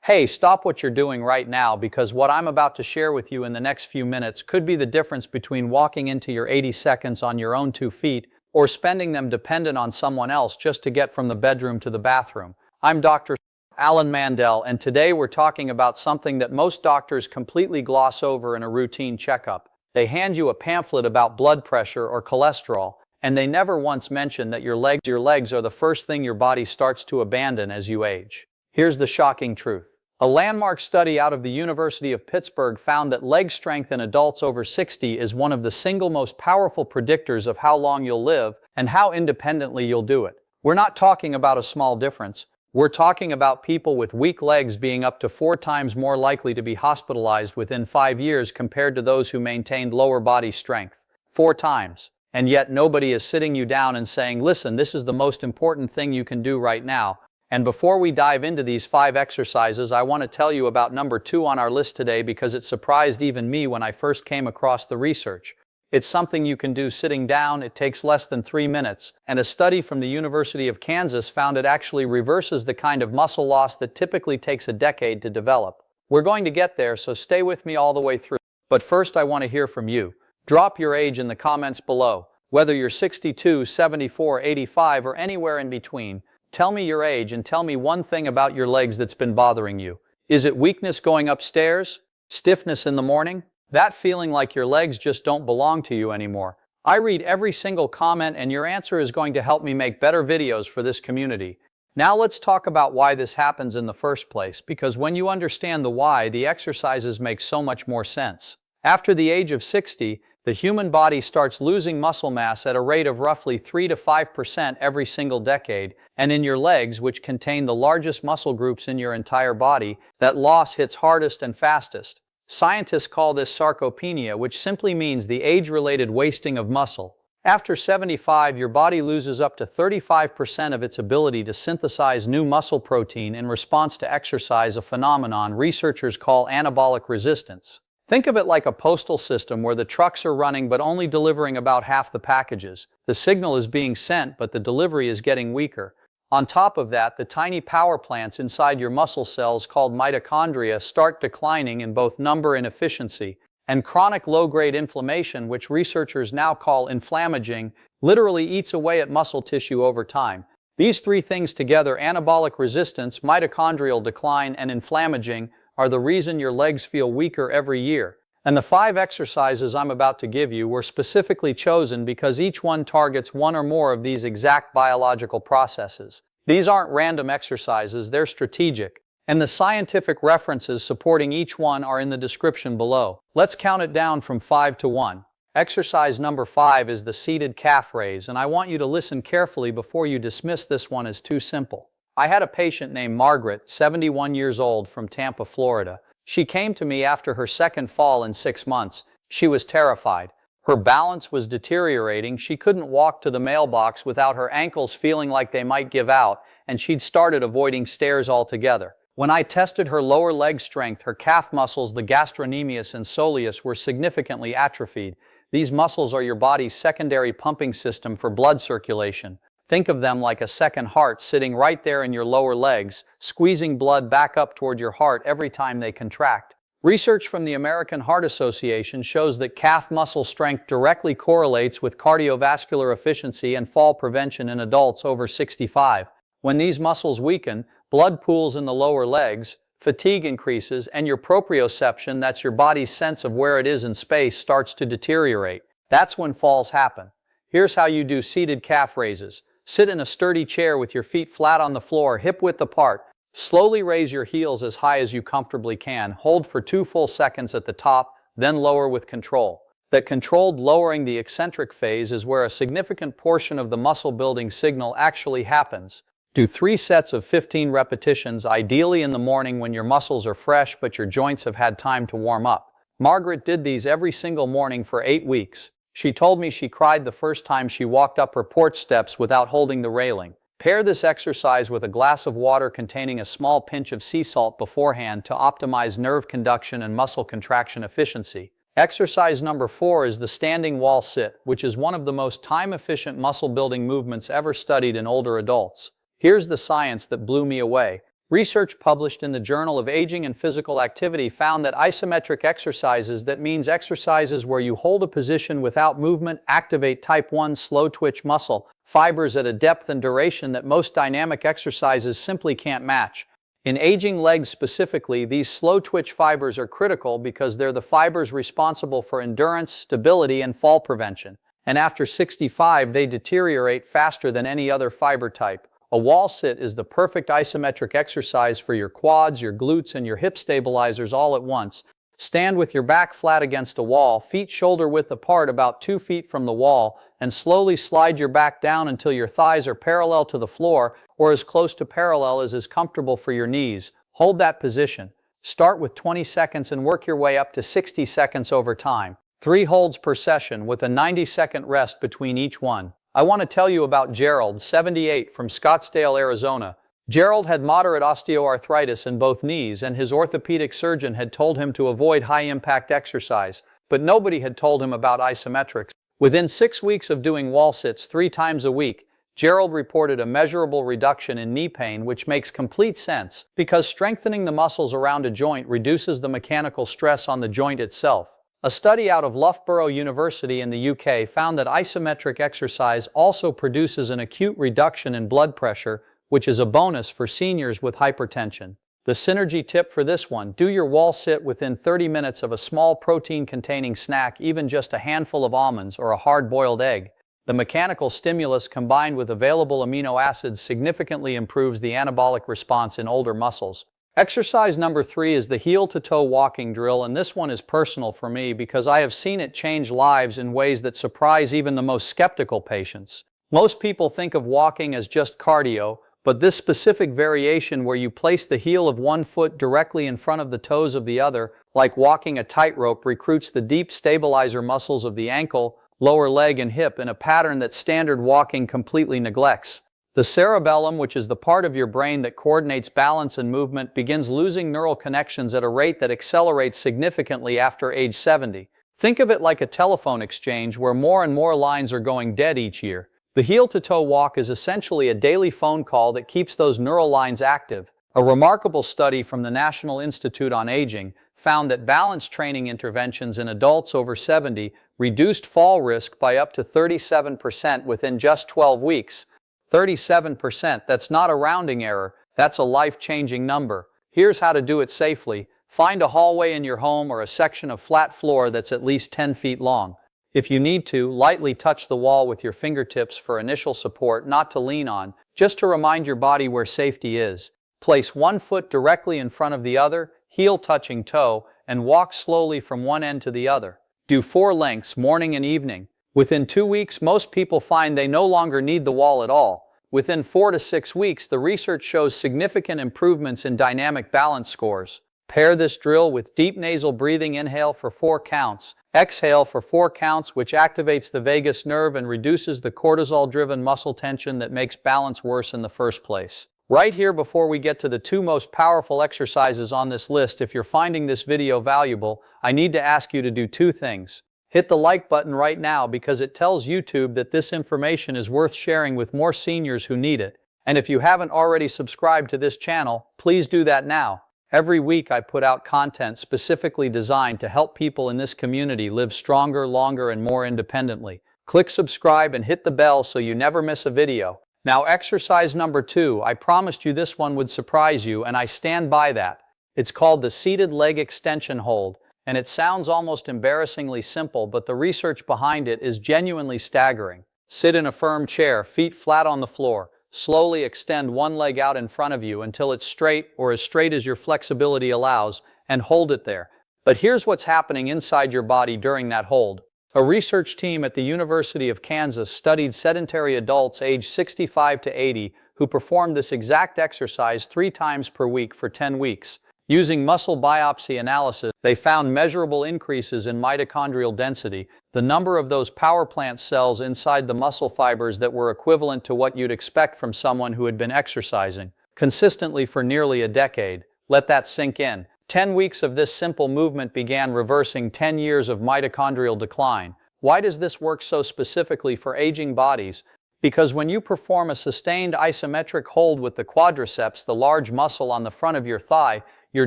Hey, stop what you're doing right now because what I'm about to share with you in the next few minutes could be the difference between walking into your 80 seconds on your own 2 feet or spending them dependent on someone else just to get from the bedroom to the bathroom. I'm Dr. Alan Mandell, and today we're talking about something that most doctors completely gloss over in a routine checkup. They hand you a pamphlet about blood pressure or cholesterol, and they never once mention that your legs are the first thing your body starts to abandon as you age. Here's the shocking truth. A landmark study out of the University of Pittsburgh found that leg strength in adults over 60 is one of the single most powerful predictors of how long you'll live and how independently you'll do it. We're not talking about a small difference. We're talking about people with weak legs being up to 4 times more likely to be hospitalized within 5 years compared to those who maintained lower body strength. 4 times. And yet nobody is sitting you down and saying, listen, this is the most important thing you can do right now. And before we dive into these 5 exercises, I want to tell you about number 2 on our list today because it surprised even me when I first came across the research. It's something you can do sitting down, it takes less than 3 minutes, and a study from the University of Kansas found it actually reverses the kind of muscle loss that typically takes a decade to develop. We're going to get there, so stay with me all the way through. But first I want to hear from you. Drop your age in the comments below. Whether you're 62, 74, 85, or anywhere in between, tell me your age and tell me one thing about your legs that's been bothering you. Is it weakness going upstairs? Stiffness in the morning? That feeling like your legs just don't belong to you anymore? I read every single comment and your answer is going to help me make better videos for this community. Now let's talk about why this happens in the first place, because when you understand the why, the exercises make so much more sense. After the age of 60, the human body starts losing muscle mass at a rate of roughly 3 to 5% every single decade, and in your legs, which contain the largest muscle groups in your entire body, that loss hits hardest and fastest. Scientists call this sarcopenia, which simply means the age-related wasting of muscle. After 75, your body loses up to 35% of its ability to synthesize new muscle protein in response to exercise, a phenomenon researchers call anabolic resistance. Think of it like a postal system where the trucks are running but only delivering about half the packages. The signal is being sent, but the delivery is getting weaker. On top of that, the tiny power plants inside your muscle cells called mitochondria start declining in both number and efficiency, and chronic low-grade inflammation, which researchers now call inflammaging, literally eats away at muscle tissue over time. These 3 things together, anabolic resistance, mitochondrial decline, and inflammaging, are the reason your legs feel weaker every year. And the 5 exercises I'm about to give you were specifically chosen because each one targets one or more of these exact biological processes. These aren't random exercises, they're strategic, and the scientific references supporting each one are in the description below. Let's count it down from 5 to 1. Exercise number 5 is the seated calf raise, and I want you to listen carefully before you dismiss this one as too simple. I had a patient named Margaret, 71 years old, from Tampa, Florida. She came to me after her second fall in 6 months. She was terrified. Her balance was deteriorating. She couldn't walk to the mailbox without her ankles feeling like they might give out, and she'd started avoiding stairs altogether. When I tested her lower leg strength, her calf muscles, the gastrocnemius and soleus, were significantly atrophied. These muscles are your body's secondary pumping system for blood circulation. Think of them like a second heart sitting right there in your lower legs, squeezing blood back up toward your heart every time they contract. Research from the American Heart Association shows that calf muscle strength directly correlates with cardiovascular efficiency and fall prevention in adults over 65. When these muscles weaken, blood pools in the lower legs, fatigue increases, and your proprioception, that's your body's sense of where it is in space, starts to deteriorate. That's when falls happen. Here's how you do seated calf raises. Sit in a sturdy chair with your feet flat on the floor, hip width apart. Slowly raise your heels as high as you comfortably can. Hold for 2 full seconds at the top, then lower with control. That controlled lowering, the eccentric phase, is where a significant portion of the muscle building signal actually happens. Do 3 sets of 15 repetitions, ideally in the morning when your muscles are fresh but your joints have had time to warm up. Margaret did these every single morning for 8 weeks. She told me she cried the first time she walked up her porch steps without holding the railing. Pair this exercise with a glass of water containing a small pinch of sea salt beforehand to optimize nerve conduction and muscle contraction efficiency. Exercise number 4 is the standing wall sit, which is one of the most time-efficient muscle-building movements ever studied in older adults. Here's the science that blew me away. Research published in the Journal of Aging and Physical Activity found that isometric exercises, that means exercises where you hold a position without movement, activate type 1 slow twitch muscle fibers at a depth and duration that most dynamic exercises simply can't match. In aging legs specifically, these slow twitch fibers are critical because they're the fibers responsible for endurance, stability, and fall prevention. And after 65, they deteriorate faster than any other fiber type. A wall sit is the perfect isometric exercise for your quads, your glutes, and your hip stabilizers all at once. Stand with your back flat against a wall, feet shoulder width apart about 2 feet from the wall, and slowly slide your back down until your thighs are parallel to the floor or as close to parallel as is comfortable for your knees. Hold that position. Start with 20 seconds and work your way up to 60 seconds over time. 3 holds per session with a 90-second rest between each one. I want to tell you about Gerald, 78, from Scottsdale, Arizona. Gerald had moderate osteoarthritis in both knees, and his orthopedic surgeon had told him to avoid high-impact exercise, but nobody had told him about isometrics. Within 6 weeks of doing wall sits 3 times a week, Gerald reported a measurable reduction in knee pain, which makes complete sense because strengthening the muscles around a joint reduces the mechanical stress on the joint itself. A study out of Loughborough University in the UK found that isometric exercise also produces an acute reduction in blood pressure, which is a bonus for seniors with hypertension. The synergy tip for this one: do your wall sit within 30 minutes of a small protein-containing snack, even just a handful of almonds or a hard-boiled egg. The mechanical stimulus combined with available amino acids significantly improves the anabolic response in older muscles. Exercise number 3 is the heel-to-toe walking drill, and this one is personal for me because I have seen it change lives in ways that surprise even the most skeptical patients. Most people think of walking as just cardio, but this specific variation where you place the heel of one foot directly in front of the toes of the other, like walking a tightrope, recruits the deep stabilizer muscles of the ankle, lower leg, and hip in a pattern that standard walking completely neglects. The cerebellum, which is the part of your brain that coordinates balance and movement, begins losing neural connections at a rate that accelerates significantly after age 70. Think of it like a telephone exchange where more and more lines are going dead each year. The heel-to-toe walk is essentially a daily phone call that keeps those neural lines active. A remarkable study from the National Institute on Aging found that balance training interventions in adults over 70 reduced fall risk by up to 37% within just 12 weeks. 37%, that's not a rounding error, that's a life-changing number. Here's how to do it safely. Find a hallway in your home or a section of flat floor that's at least 10 feet long. If you need to, lightly touch the wall with your fingertips for initial support, not to lean on, just to remind your body where safety is. Place one foot directly in front of the other, heel touching toe, and walk slowly from one end to the other. Do 4 lengths, morning and evening. Within 2 weeks, most people find they no longer need the wall at all. Within 4 to 6 weeks, the research shows significant improvements in dynamic balance scores. Pair this drill with deep nasal breathing. Inhale for 4 counts. Exhale for 4 counts, which activates the vagus nerve and reduces the cortisol-driven muscle tension that makes balance worse in the first place. Right here, before we get to the 2 most powerful exercises on this list, if you're finding this video valuable, I need to ask you to do 2 things. Hit the like button right now because it tells YouTube that this information is worth sharing with more seniors who need it. And if you haven't already subscribed to this channel, please do that now. Every week I put out content specifically designed to help people in this community live stronger, longer, and more independently. Click subscribe and hit the bell so you never miss a video. Now, exercise number 2, I promised you this one would surprise you, and I stand by that. It's called the seated leg extension hold. And it sounds almost embarrassingly simple, but the research behind it is genuinely staggering. Sit in a firm chair, feet flat on the floor. Slowly extend one leg out in front of you until it's straight, or as straight as your flexibility allows, and hold it there. But here's what's happening inside your body during that hold. A research team at the University of Kansas studied sedentary adults aged 65 to 80 who performed this exact exercise 3 times per week for 10 weeks. Using muscle biopsy analysis, they found measurable increases in mitochondrial density, the number of those power plant cells inside the muscle fibers, that were equivalent to what you'd expect from someone who had been exercising consistently for nearly a decade. Let that sink in. 10 weeks of this simple movement began reversing 10 years of mitochondrial decline. Why does this work so specifically for aging bodies? Because when you perform a sustained isometric hold with the quadriceps, the large muscle on the front of your thigh, you're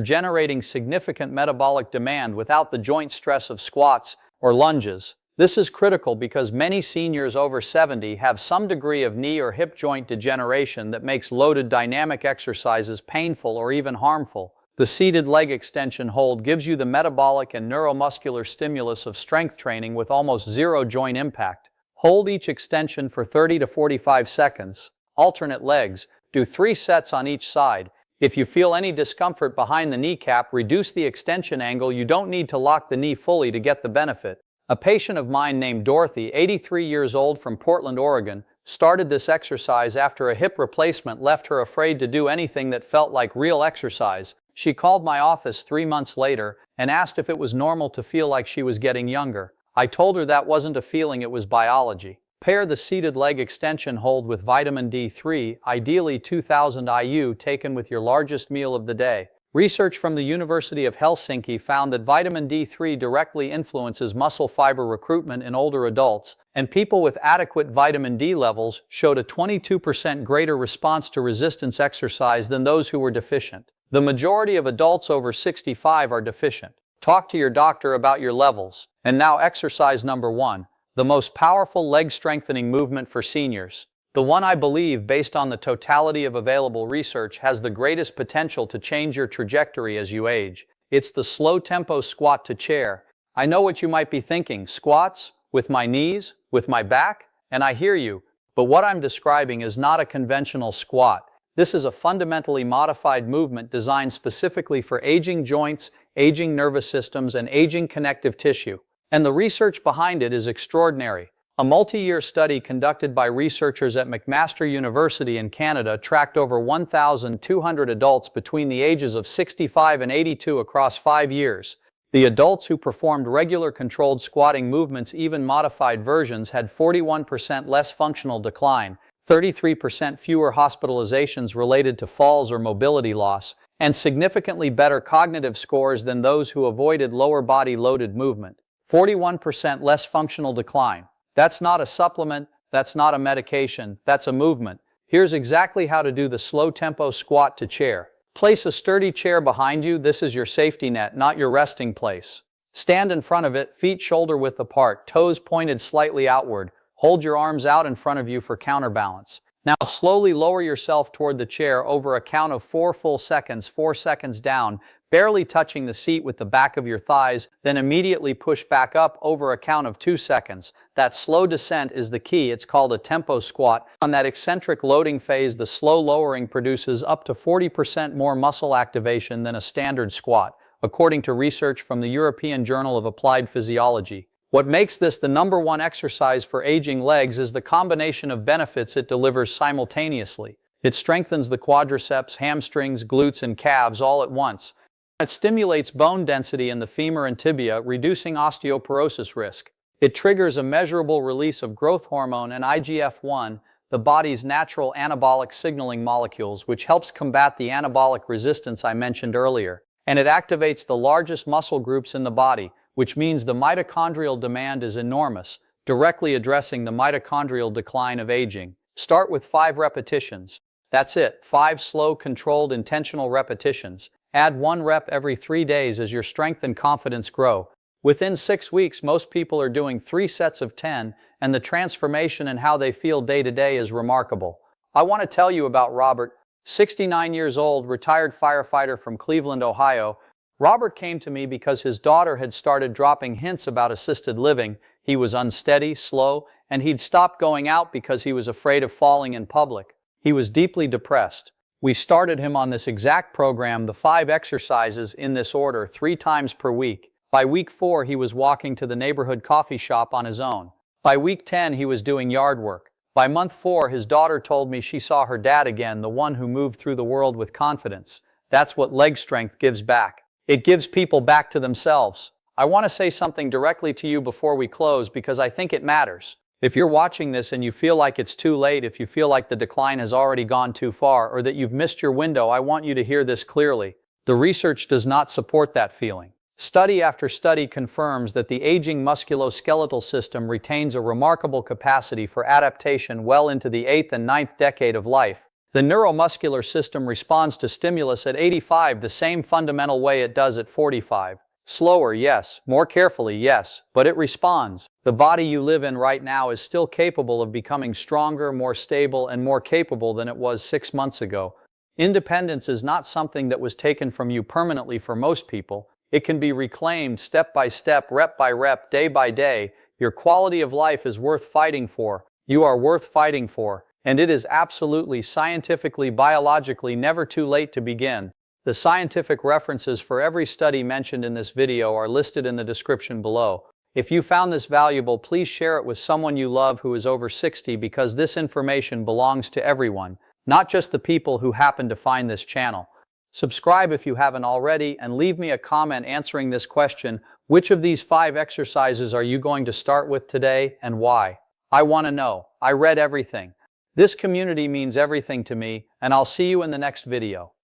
generating significant metabolic demand without the joint stress of squats or lunges. This is critical because many seniors over 70 have some degree of knee or hip joint degeneration that makes loaded dynamic exercises painful or even harmful. The seated leg extension hold gives you the metabolic and neuromuscular stimulus of strength training with almost zero joint impact. Hold each extension for 30 to 45 seconds. Alternate legs. Do 3 sets on each side. If you feel any discomfort behind the kneecap, reduce the extension angle. You don't need to lock the knee fully to get the benefit. A patient of mine named Dorothy, 83 years old from Portland, Oregon, started this exercise after a hip replacement left her afraid to do anything that felt like real exercise. She called my office 3 months later and asked if it was normal to feel like she was getting younger. I told her that wasn't a feeling, it was biology. Pair the seated leg extension hold with vitamin D3, ideally 2000 IU, taken with your largest meal of the day. Research from the University of Helsinki found that vitamin D3 directly influences muscle fiber recruitment in older adults, and people with adequate vitamin D levels showed a 22% greater response to resistance exercise than those who were deficient. The majority of adults over 65 are deficient. Talk to your doctor about your levels. And now exercise number 1, the most powerful leg strengthening movement for seniors. The one I believe, based on the totality of available research, has the greatest potential to change your trajectory as you age. It's the slow tempo squat to chair. I know what you might be thinking, squats? With my knees? With my back? And I hear you, but what I'm describing is not a conventional squat. This is a fundamentally modified movement designed specifically for aging joints, aging nervous systems, and aging connective tissue. And the research behind it is extraordinary. A multi-year study conducted by researchers at McMaster University in Canada tracked over 1,200 adults between the ages of 65 and 82 across 5 years. The adults who performed regular controlled squatting movements, even modified versions, had 41% less functional decline, 33% fewer hospitalizations related to falls or mobility loss, and significantly better cognitive scores than those who avoided lower body loaded movement. 41% less functional decline. That's not a supplement, that's not a medication, that's a movement. Here's exactly how to do the slow tempo squat to chair. Place a sturdy chair behind you. This is your safety net, not your resting place. Stand in front of it, feet shoulder width apart, toes pointed slightly outward. Hold your arms out in front of you for counterbalance. Now slowly lower yourself toward the chair over a count of 4 full seconds, 4 seconds down, barely touching the seat with the back of your thighs, then immediately push back up over a count of 2 seconds. That slow descent is the key. It's called a tempo squat. On that eccentric loading phase, the slow lowering produces up to 40% more muscle activation than a standard squat, according to research from the European Journal of Applied Physiology. What makes this the #1 exercise for aging legs is the combination of benefits it delivers simultaneously. It strengthens the quadriceps, hamstrings, glutes, and calves all at once. It stimulates bone density in the femur and tibia, reducing osteoporosis risk. It triggers a measurable release of growth hormone and IGF-1, the body's natural anabolic signaling molecules, which helps combat the anabolic resistance I mentioned earlier. And it activates the largest muscle groups in the body, which means the mitochondrial demand is enormous, directly addressing the mitochondrial decline of aging. Start with 5 repetitions. That's it, 5 slow, controlled, intentional repetitions. Add 1 rep every 3 days as your strength and confidence grow. Within 6 weeks, most people are doing 3 sets of 10, and the transformation in how they feel day to day is remarkable. I want to tell you about Robert, 69 years old, retired firefighter from Cleveland, Ohio. Robert came to me because his daughter had started dropping hints about assisted living. He was unsteady, slow, and he'd stopped going out because he was afraid of falling in public. He was deeply depressed. We started him on this exact program, the 5 exercises in this order, 3 times per week. By week 4, he was walking to the neighborhood coffee shop on his own. By week 10, he was doing yard work. By month 4, his daughter told me she saw her dad again, the one who moved through the world with confidence. That's what leg strength gives back. It gives people back to themselves. I want to say something directly to you before we close because I think it matters. If you're watching this and you feel like it's too late, if you feel like the decline has already gone too far, or that you've missed your window, I want you to hear this clearly. The research does not support that feeling. Study after study confirms that the aging musculoskeletal system retains a remarkable capacity for adaptation well into the 8th and 9th decade of life. The neuromuscular system responds to stimulus at 85 the same fundamental way it does at 45. Slower, yes. More carefully, yes. But it responds. The body you live in right now is still capable of becoming stronger, more stable, and more capable than it was 6 months ago. Independence is not something that was taken from you permanently for most people. It can be reclaimed step by step, rep by rep, day by day. Your quality of life is worth fighting for. You are worth fighting for. And it is absolutely scientifically, biologically never too late to begin. The scientific references for every study mentioned in this video are listed in the description below. If you found this valuable, please share it with someone you love who is over 60 because this information belongs to everyone, not just the people who happen to find this channel. Subscribe if you haven't already and leave me a comment answering this question: which of these 5 exercises are you going to start with today and why? I want to know. I read everything. This community means everything to me, and I'll see you in the next video.